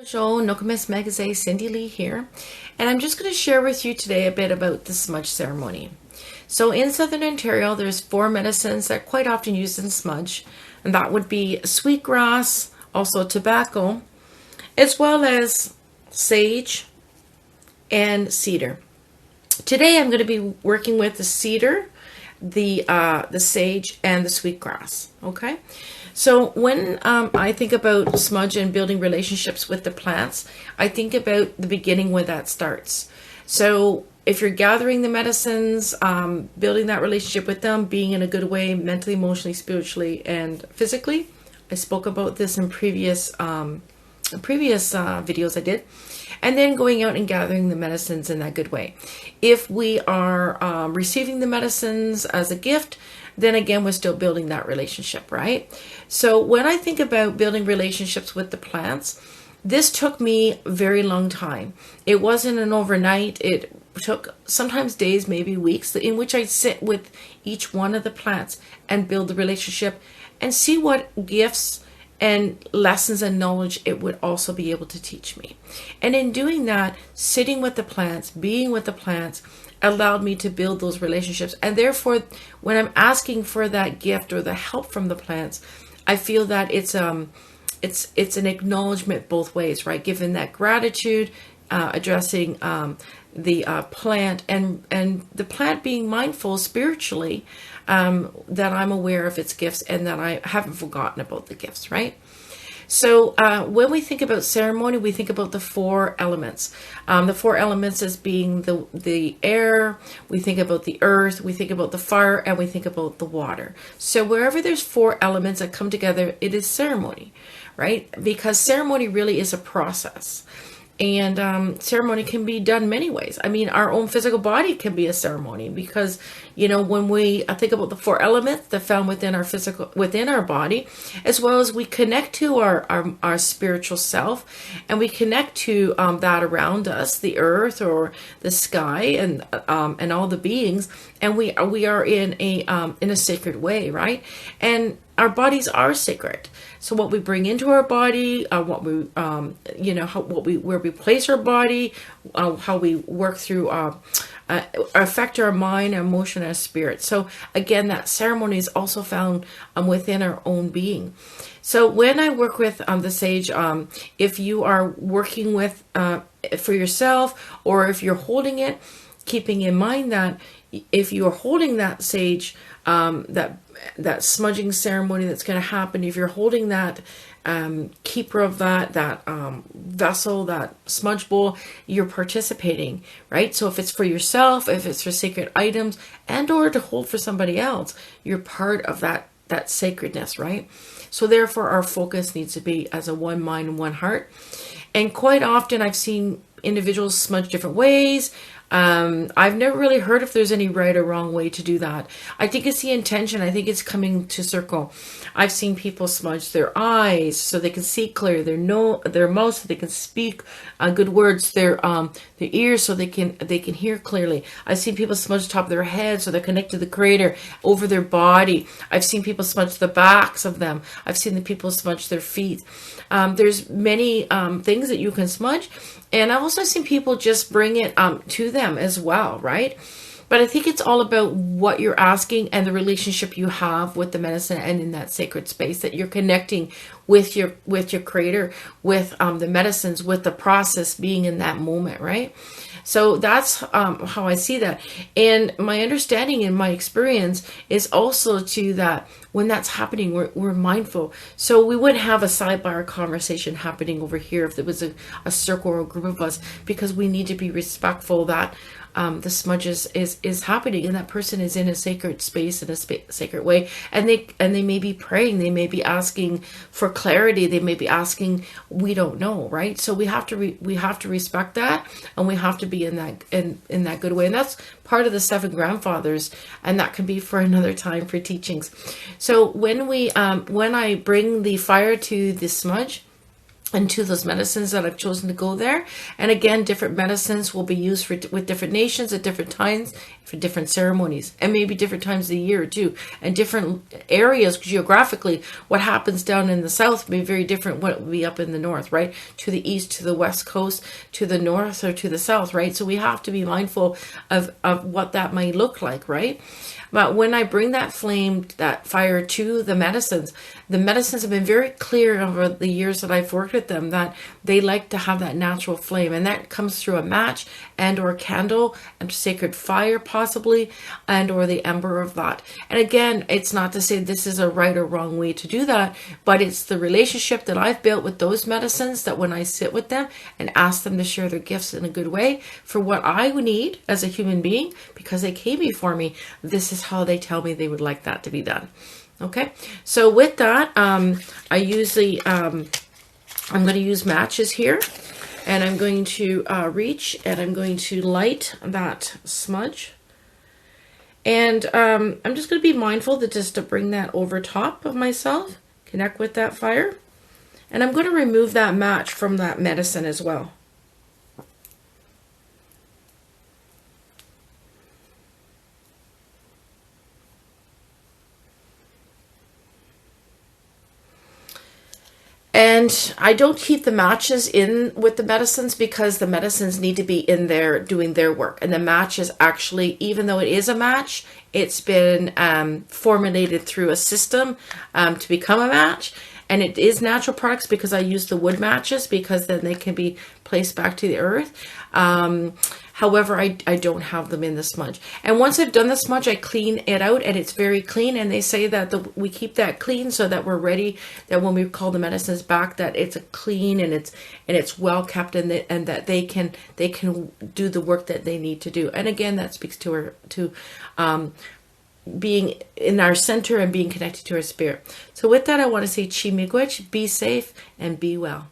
Bonjour, Nokomis Migizinz Cindilee here, and I'm just going to share with you today a bit about the smudge ceremony. So in Southern Ontario, there's 4 medicines that are quite often used in smudge, and that would be sweetgrass, also tobacco, as well as sage and cedar. Today I'm going to be working with the cedar, the sage, and the sweetgrass. Okay, so when I think about smudge and building relationships with the plants, I think about the beginning where that starts. So if you're gathering the medicines, building that relationship with them, being in a good way, mentally, emotionally, spiritually, and physically. I spoke about this in previous videos I did. And then going out and gathering the medicines in that good way. If we are receiving the medicines as a gift, then again, we're still building that relationship, right? So when I think about building relationships with the plants, this took me a very long time. It wasn't an overnight. It took sometimes days, maybe weeks, in which I sit with each one of the plants and build the relationship and see what gifts and lessons and knowledge it would also be able to teach me. And in doing that, sitting with the plants, being with the plants, allowed me to build those relationships. And therefore, when I'm asking for that gift or the help from the plants, I feel that it's an acknowledgement both ways, right? Given that gratitude, addressing the plant and the plant being mindful spiritually, that I'm aware of its gifts and that I haven't forgotten about the gifts, right? So when we think about ceremony, we think about the 4 elements. The 4 elements as being the air, we think about the earth, we think about the fire, and we think about the water. So wherever there's 4 elements that come together, it is ceremony, right? Because ceremony really is a process. And ceremony can be done many ways. I mean, our own physical body can be a ceremony because, when we think about the 4 elements that found within our body, as well as we connect to our spiritual self, and we connect to that around us, the earth or the sky, and all the beings, and we are in a sacred way, right? And our bodies are sacred. So what we bring into our body, what we, where we place our body, how we work through, affect our mind, our emotion, our spirit. So again, that ceremony is also found within our own being. So when I work with the sage, if you are working with for yourself, or if you're holding it, keeping in mind that if you are holding that sage, that smudging ceremony that's going to happen, if you're holding that keeper of that vessel, that smudge bowl, you're participating, right? So if it's for yourself, if it's for sacred items, and or to hold for somebody else, you're part of that sacredness, right? So therefore, our focus needs to be as a one mind and one heart. And quite often, I've seen individuals smudge different ways. I've never really heard if there's any right or wrong way to do that. I think it's the intention. I think it's coming to circle. I've seen people smudge their eyes so they can see clear, their mouth so they can speak good words, their ears so they can hear clearly. I've seen people smudge the top of their head so they're connected to the Creator over their body. I've seen people smudge the backs of them. I've seen the people smudge their feet. There's many things that you can smudge. And I've also seen people just bring it to them as well, right? But I think it's all about what you're asking and the relationship you have with the medicine and in that sacred space that you're connecting with your Creator, with the medicines, with the process being in that moment, right? So that's how I see that. And my understanding and my experience is also to that when that's happening, we're mindful. So we wouldn't have a sidebar conversation happening over here if there was a circle or a group of us, because we need to be respectful that the smudge is happening and that person is in a sacred space, in a sacred way, and they may be praying, they may be asking for clarity, they may be asking, we don't know, right? So we have to respect that, and we have to be in that good way. And that's part of the 7 grandfathers, and that can be for another time for teachings. So when I bring the fire to the smudge, into those medicines that I've chosen to go there. And again, different medicines will be used with different nations at different times for different ceremonies, and maybe different times of the year too, and different areas geographically. What happens down in the south may be very different what will be up in the north, right? To the east, to the west coast, to the north, or to the south, right? So we have to be mindful of what that might look like, right? But when I bring that flame, that fire to the medicines have been very clear over the years that I've worked with them that they like to have that natural flame. And that comes through a match and or candle and sacred fire possibly, and or the ember of that. And again, it's not to say this is a right or wrong way to do that, but it's the relationship that I've built with those medicines that when I sit with them and ask them to share their gifts in a good way for what I would need as a human being, because they came before me, this is how they tell me they would like that to be done. Okay, so with that, I usually, I'm going to use matches here, and I'm going to reach and I'm going to light that smudge. And I'm just going to be mindful that just to bring that over top of myself, connect with that fire. And I'm going to remove that match from that medicine as well. And I don't keep the matches in with the medicines because the medicines need to be in there doing their work. And the match is actually, even though it is a match, it's been formulated through a system to become a match. And it is natural products because I use the wood matches because then they can be placed back to the earth. However, I don't have them in the smudge. And once I've done the smudge, I clean it out and it's very clean. And they say that we keep that clean so that we're ready, that when we call the medicines back, that it's a clean and it's well kept, and that they can do the work that they need to do. And again, that speaks to being in our center and being connected to our spirit. So with that, I want to say chi miigwech, be safe and be well.